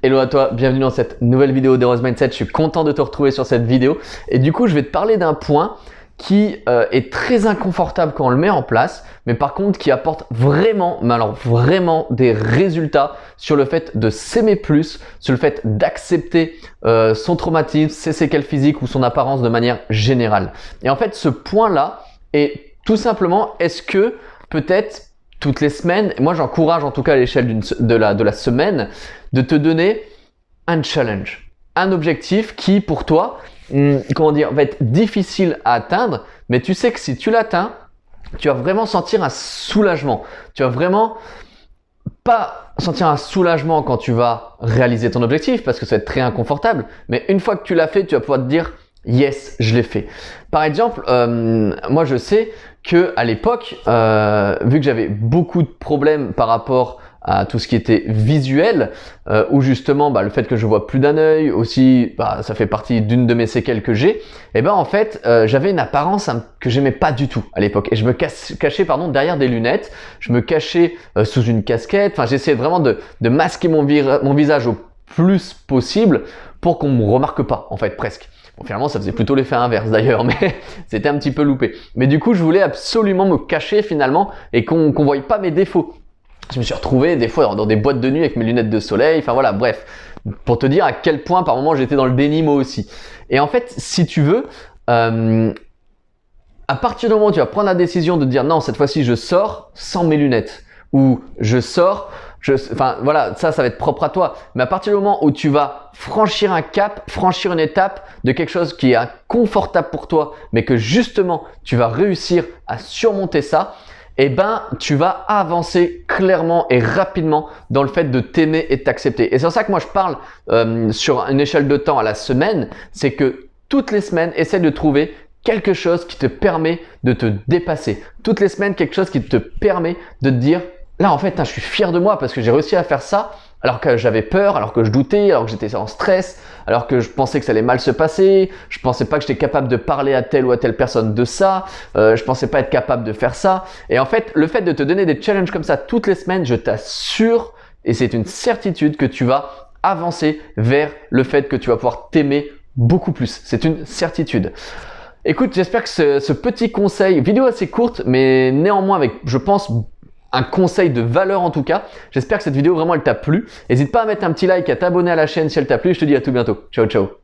Hello à toi, bienvenue dans cette nouvelle vidéo d'Heroes Mindset. Je suis content de te retrouver sur cette vidéo. Et du coup, je vais te parler d'un point qui est très inconfortable quand on le met en place, mais par contre qui apporte vraiment, mais alors vraiment des résultats sur le fait de s'aimer plus, sur le fait d'accepter son traumatisme, ses séquelles physiques ou son apparence de manière générale. Et en fait, ce point-là est tout simplement, est-ce que peut-être toutes les semaines, moi j'encourage en tout cas à l'échelle de la semaine, de te donner un challenge, un objectif qui pour toi, va être difficile à atteindre, mais tu sais que si tu l'atteins, tu vas vraiment sentir un soulagement. Tu vas vraiment pas sentir un soulagement quand tu vas réaliser ton objectif parce que ça va être très inconfortable, mais une fois que tu l'as fait, tu vas pouvoir te dire yes, je l'ai fait. Par exemple, moi je sais que à l'époque, vu que j'avais beaucoup de problèmes par rapport à tout ce qui était visuel, où justement le fait que je vois plus d'un œil aussi, ça fait partie d'une de mes séquelles que j'ai, et en fait j'avais une apparence que j'aimais pas du tout à l'époque, et je me cachais derrière des lunettes, je me cachais sous une casquette, enfin j'essayais vraiment de masquer mon visage au plus possible pour qu'on me remarque pas en fait, presque. Bon, finalement, ça faisait plutôt l'effet inverse d'ailleurs, mais c'était un petit peu loupé. Mais du coup, je voulais absolument me cacher finalement et qu'on voie pas mes défauts. Je me suis retrouvé des fois dans des boîtes de nuit avec mes lunettes de soleil, enfin voilà, bref. Pour te dire à quel point par moment j'étais dans le déni moi aussi. Et en fait, si tu veux, à partir du moment où tu vas prendre la décision de dire non, cette fois-ci je sors sans mes lunettes, ou je sors, enfin voilà, ça va être propre à toi. Mais à partir du moment où tu vas franchir un cap, franchir une étape de quelque chose qui est inconfortable pour toi, mais que justement tu vas réussir à surmonter ça, tu vas avancer clairement et rapidement dans le fait de t'aimer et de t'accepter. Et c'est pour ça que moi je parle sur une échelle de temps à la semaine, c'est que toutes les semaines, essaie de trouver quelque chose qui te permet de te dépasser. Toutes les semaines, quelque chose qui te permet de te dire là en fait, je suis fier de moi parce que j'ai réussi à faire ça alors que j'avais peur, alors que je doutais, alors que j'étais en stress, alors que je pensais que ça allait mal se passer, je pensais pas que j'étais capable de parler à telle ou à telle personne de ça, je pensais pas être capable de faire ça. Et en fait, le fait de te donner des challenges comme ça toutes les semaines, je t'assure, et c'est une certitude que tu vas avancer vers le fait que tu vas pouvoir t'aimer beaucoup plus. C'est une certitude. Écoute, j'espère que ce petit conseil, vidéo assez courte, mais néanmoins avec, je pense, un conseil de valeur en tout cas. J'espère que cette vidéo vraiment elle t'a plu. N'hésite pas à mettre un petit like, à t'abonner à la chaîne si elle t'a plu. Je te dis à tout bientôt. Ciao, ciao.